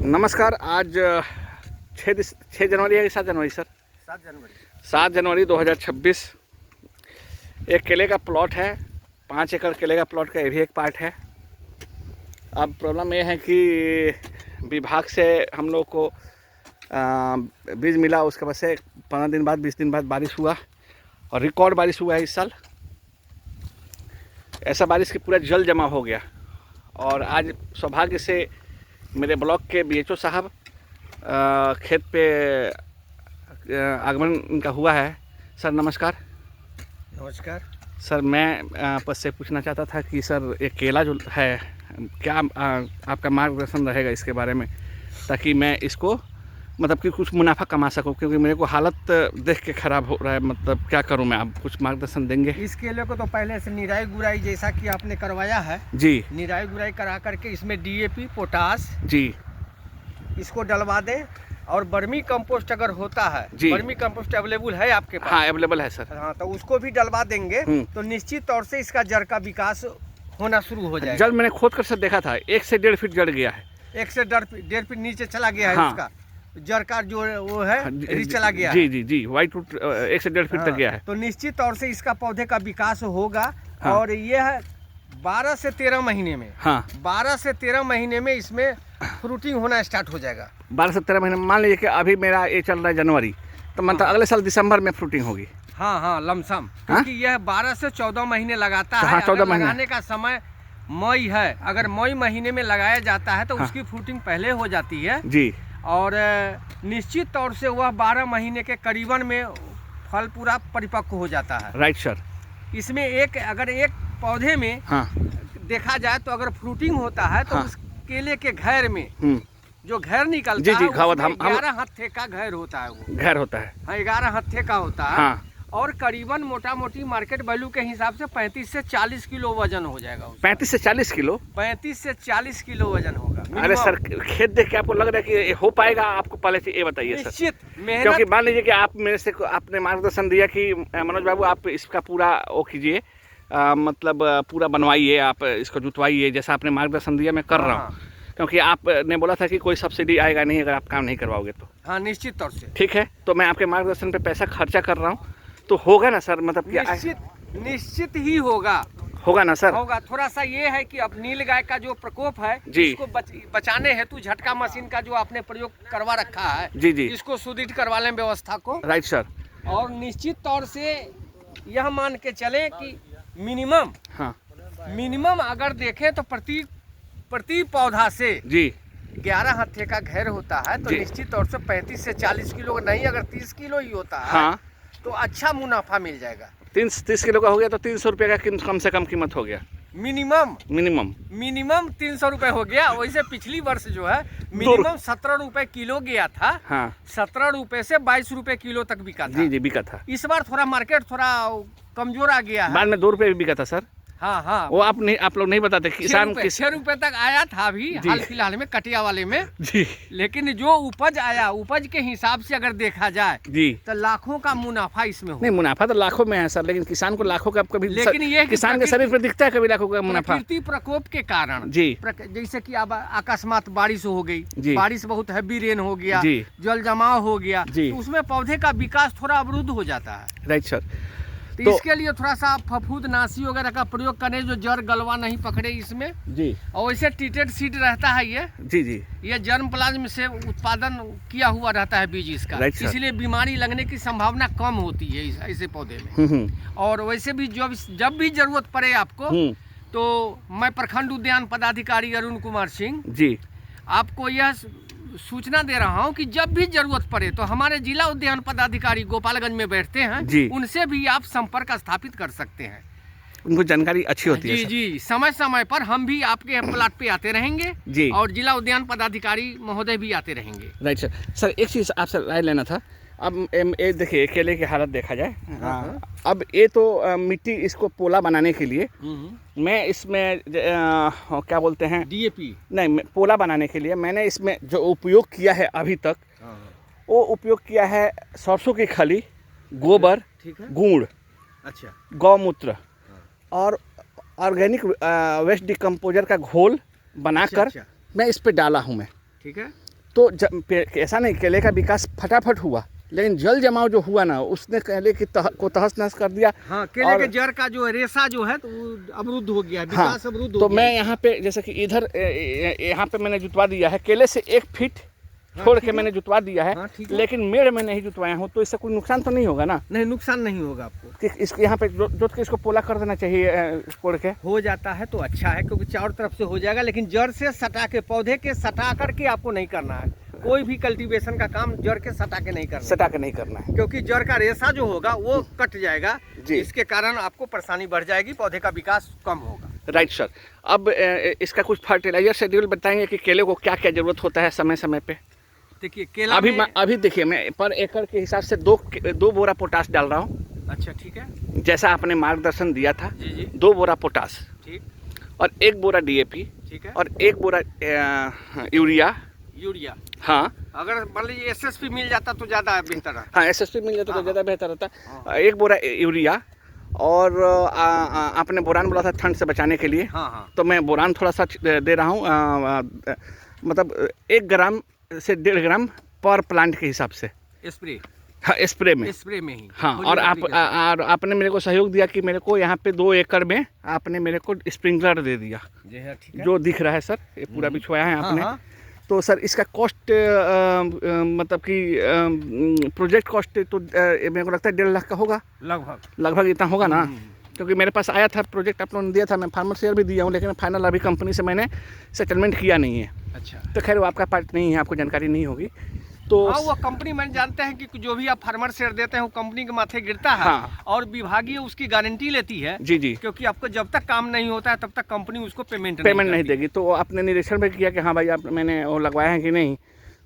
नमस्कार। आज 6 जनवरी है कि 7 जनवरी सर? 7 जनवरी 2026। एक केले का प्लॉट है, 5 एकड़ केले का प्लॉट का ये भी एक पार्ट है। अब प्रॉब्लम ये है कि विभाग से हम लोग को बीज मिला, उसके बाद से 15 दिन बाद 20 दिन बाद बारिश हुआ और रिकॉर्ड बारिश हुआ है इस साल। ऐसा बारिश कि पूरा जल जमा हो गया। और आज सौभाग्य से मेरे ब्लॉक के BHO साहब खेत पे आगमन इनका हुआ है। सर नमस्कार। नमस्कार सर, मैं आपसे से पूछना चाहता था कि सर ये केला जो है, क्या आपका मार्गदर्शन रहेगा इसके बारे में, ताकि मैं इसको मतलब कि कुछ मुनाफा कमा सकूं, क्योंकि मेरे को हालत देख के ख़राब हो रहा है। मतलब क्या करूं मैं, आप कुछ मार्गदर्शन देंगे? इस केले को तो पहले से निराई गुराई जैसा कि आपने करवाया है जी। निराई गुराई करा करके इसमें DAP पोटास जी इसको डलवा दें। और बर्मी कंपोस्ट अगर होता है, जी। बर्मी कंपोस्ट अवेलेबल है आपके पास? हाँ, अवेलेबल है सर। हाँ, तो उसको भी डलवा देंगे तो निश्चित तौर से इसका जड़ का विकास होना शुरू हो जाएगा। जड़ मैंने खोद कर सर देखा था, 1 से 1.5 फीट जड़ गया है। 1 से 1.5 फीट नीचे चला गया है। हाँ। उसका जड़ का जो वो है रीच चला गया जी है। जी जी, वाइट रूट 1 से 1.5 फीट तक गया है। तो निश्चित तौर से इसका पौधे का विकास होगा। हाँ। और यह 12 से 13 महीने में, हाँ, 12 से 13 महीने में इसमें फ्रूटिंग होना स्टार्ट हो जाएगा। 12 से 13 महीने। मान लीजिए कि अभी मेरा ये चल रहा है जनवरी, तो मतलब अगले साल दिसंबर में फ्रूटिंग होगी। हाँ, लमसम, क्योंकि यह 12 से 14 महीने लगाता है। हाँ, 14 अगर महीने लगाने का समय मई है, अगर मई महीने में लगाया जाता है तो हाँ। उसकी फ्रूटिंग पहले हो जाती है। जी। और निश्चित तौर से वह 12 महीने के करीबन में फल पूरा परिपक्व हो जाता है। Right sir. इसमें अगर एक पौधे में हाँ देखा जाए तो अगर फ्रूटिंग होता है तो हाँ। उस केले के घेर में जो घेर निकलता जी, है, घावत उसमें 11 हत्थे का घेर होता है। वो घर होता है। हाँ, 11 हत्थे का होता है। हाँ। और करीबन मोटा मोटी मार्केट वैल्यू के हिसाब से 35 से 40 किलो वजन हो जाएगा उसका। 35 से 40 किलो? 35 से 40 किलो वजन होगा। अरे सर, खेत देख के आपको लग रहा है कि ये हो पाएगा? आपको पहले से ये बताइए सर। निश्चित क्योंकि मेहनत। मान लीजिए कि आप मेरे से आपने मार्गदर्शन दिया कि मनोज बाबू आप इसका पूरा वो कीजिए, मतलब पूरा बनवाइए, आप इसको जुतवाइए, जैसा आपने मार्गदर्शन दिया मैं कर रहा हूँ। क्योंकि आपने बोला था कि कोई सब्सिडी आएगा नहीं अगर आप काम नहीं करवाओगे तो। हाँ, निश्चित तौर से। ठीक है, तो मैं आपके मार्गदर्शन पे पैसा खर्चा कर रहा हूँ, तो होगा ना सर? मतलब कि निश्चित ही होगा। होगा ना सर? होगा। थोड़ा सा ये है कि अब नील गाय का जो प्रकोप है, जी। इसको बचाने हेतु झटका मशीन का जो आपने प्रयोग करवा रखा है, जी जी, इसको सुदृढ़ करवा लें व्यवस्था को। Right sir. और निश्चित तौर से यह मान के चले कि मिनिमम अगर देखें तो प्रति पौधा से जी 11 हत्थे का घेर होता है, तो जी। निश्चित तौर से 35 से 40 किलो नहीं, अगर 30 किलो ही होता है हाँ, तो अच्छा मुनाफा मिल जाएगा। 30 किलो का हो गया तो 300 रुपये का कम से कम कीमत हो गया। मिनिमम 300 रुपए हो गया। वैसे पिछली वर्ष जो है मिनिमम 17 रुपए किलो गया था। हाँ 17 रुपए से 22 रुपए किलो तक बिका था। जी जी, बिका था। इस बार थोड़ा मार्केट थोड़ा कमजोर आ गया है। बाद में 2 रुपये भी बिका था सर। हाँ, वो आप लोग नहीं बताते। किसान 6 रुपए तक आया था अभी हाल फिलहाल में कटिया वाले में जी। लेकिन जो उपज आया, उपज के हिसाब से अगर देखा जाए जी, तो लाखों का मुनाफा इसमें हो। नहीं, मुनाफा तो लाखों में है सर, लेकिन किसान को लाखों का कभी, लेकिन ये किसान के शरीर पर दिखता है कभी लाखों का मुनाफा? प्रकृति प्रकोप के कारण जी। जैसे कि अब अकस्मात बारिश हो गई, जी। बारिश बहुत हैवी रेन हो गया, जी। जल जमाव हो गया, जी। तो उसमें पौधे का विकास थोड़ा अवरुद्ध हो जाता है। Right sir. तो इसके लिए थोड़ा सा फफूंदनाशी वगैरह का प्रयोग करें, जो जड़ गलवा नहीं पकड़े इसमें। जी और वैसे ट्रीटेड सीड रहता है जी जी, ये जर्म प्लाज्म से उत्पादन किया हुआ रहता है बीज इसका। Right sir. इसलिए बीमारी लगने की संभावना कम होती है ऐसे पौधे में। और वैसे भी जब भी जरूरत पड़े आपको, तो मैं प्रखंड उद्यान पदाधिकारी अरुण कुमार सिंह जी आपको यह सूचना दे रहा हूं कि जब भी जरूरत पड़े तो हमारे जिला उद्यान पदाधिकारी गोपालगंज में बैठते हैं, उनसे भी आप संपर्क स्थापित कर सकते हैं। उनको जानकारी अच्छी होती है। जी, समय समय पर हम भी आपके प्लाट पे आते रहेंगे जी, और जिला उद्यान पदाधिकारी महोदय भी आते रहेंगे। Right sir. सर, एक चीज़ आपसे राय लेना था। अब ये देखिए, केले की हालत देखा जाए, अब ये तो मिट्टी इसको पोला बनाने के लिए मैं इसमें क्या बोलते हैं, DAP नहीं, पोला बनाने के लिए मैंने इसमें जो उपयोग किया है अभी तक, वो उपयोग किया है सरसों की खली, गोबर, गुड़, अच्छा, गौमूत्र और ऑर्गेनिक वेस्ट डिकम्पोजर का घोल बनाकर मैं इस पे डाला हूँ मैं। ठीक है। तो ऐसा नहीं केले का विकास फटाफट हुआ, लेकिन जल जमाव जो हुआ ना उसने केले की को तहस नहस कर दिया। हाँ, केले के जड़ का जो रेशा जो है तो वो अवरुद्ध हो गया, विकास अवरुद्ध हो तो गया। मैं यहाँ पे जैसे कि इधर यहाँ पे मैंने जुतवा दिया है, केले से 1 फीट छोड़ के मैंने जुतवा दिया है, लेकिन मेड़ में नहीं जुतवाया हूँ, तो इससे कोई नुकसान तो नहीं होगा ना? नहीं, नुकसान नहीं होगा आपको। कि इसको यहाँ पे जोत के इसको पोला कर देना चाहिए कोड़ के? हो जाता है तो अच्छा है, क्योंकि चारों तरफ से हो जाएगा, लेकिन जड़ से सटा के, पौधे के सटा करके आपको नहीं करना है। कोई भी कल्टीवेशन का काम जड़ के सटा के नहीं करना, सटा के नहीं करना है, क्योंकि जड़ का रेशा जो होगा वो कट जाएगा, इसके कारण आपको परेशानी बढ़ जाएगी, पौधे का विकास कम होगा। Right sir. अब इसका कुछ फर्टिलाइजर शेड्यूल बताएंगे कि केले को क्या क्या जरूरत होता है समय समय पे? देखिए केला अभी देखिए मैं पर एकड़ के हिसाब से 2 बोरा पोटास डाल रहा हूँ। अच्छा, ठीक है, जैसा आपने मार्गदर्शन दिया था। जी। 2 बोरा पोटास, ठीक, और 1 बोरा DAP, ठीक है, और 1 बोरा यूरिया। हाँ, अगर मान लीजिए SSP मिल जाता तो ज़्यादा बेहतर रहता। हाँ, SSP मिल जाता तो ज़्यादा बेहतर रहता। 1 बोरा यूरिया, और आपने बोरान बोला था ठंड से बचाने के लिए। हाँ। तो मैं बोरान थोड़ा सा दे रहा हूँ, मतलब 1 ग्राम से 1.5 ग्राम पर प्लांट के हिसाब से स्प्रे। हाँ, स्प्रे में ही। हाँ, और आपने मेरे को सहयोग दिया कि मेरे को यहाँ पे 2 एकड़ में आपने मेरे को स्प्रिंकलर दे दिया, जो दिख रहा है सर, ये पूरा बिछवाया है आपने। हाँ। तो सर इसका कॉस्ट मतलब कि प्रोजेक्ट कॉस्ट तो मेरे को लगता है 1.5 लाख का होगा लगभग इतना होगा ना? क्योंकि मेरे पास आया था प्रोजेक्ट, आप लोगों ने दिया था, मैं फार्मर शेयर भी दिया हूँ, लेकिन फाइनल अभी कंपनी से मैंने सेटलमेंट किया नहीं है। अच्छा, तो खैर वो आपका पार्ट नहीं है, आपको जानकारी नहीं होगी। तो हाँ, वो कंपनी मैंने जानते हैं कि जो भी आप फार्मर शेयर देते हैं वो कंपनी के माथे गिरता है। हाँ। और विभागीय उसकी गारंटी लेती है। जी। क्योंकि आपको जब तक काम नहीं होता है तब तक कंपनी उसको पेमेंट नहीं देगी। तो आपने निरीक्षण भी किया कि हाँ भाई आप मैंने वो लगवाया है कि नहीं?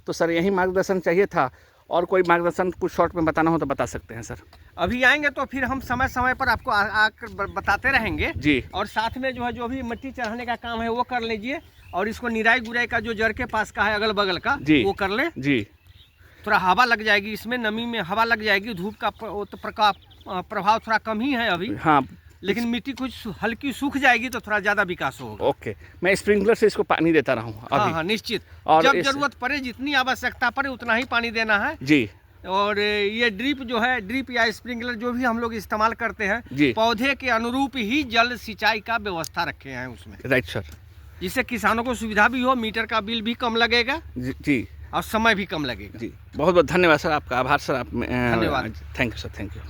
तो सर यही मार्गदर्शन चाहिए था, और कोई मार्गदर्शन कुछ शॉर्ट में बताना हो तो बता सकते हैं सर। अभी आएंगे तो फिर हम समय समय पर आपको आकर बताते रहेंगे जी। और साथ में जो भी मिट्टी चढ़ाने का काम है वो कर लीजिए, और इसको निराई गुराई का जो जड़ के पास का है अगल बगल का वो कर ले जी। थोड़ा हवा लग जाएगी, इसमें नमी में हवा लग जाएगी, धूप का प्रभाव थोड़ा कम ही है अभी। हाँ, लेकिन मिट्टी कुछ हल्की सूख जाएगी तो थोड़ा ज्यादा विकास होगा। ओके, मैं स्प्रिंकलर से इसको पानी देता रहूँ अभी? हाँ, निश्चित। और जब जरूरत पड़े, जितनी आवश्यकता पड़े उतना ही पानी देना है जी। और ये ड्रिप जो है, ड्रिप या स्प्रिंकलर जो भी हम लोग इस्तेमाल करते हैं, पौधे के अनुरूप ही जल सिंचाई का व्यवस्था रखे हैं उसमें। Right sir. जिससे किसानों को सुविधा भी हो, मीटर का बिल भी कम लगेगा जी, और समय भी कम लगेगा जी। बहुत बहुत धन्यवाद सर, आपका आभार सर। आप धन्यवाद, thank you sir, thank you.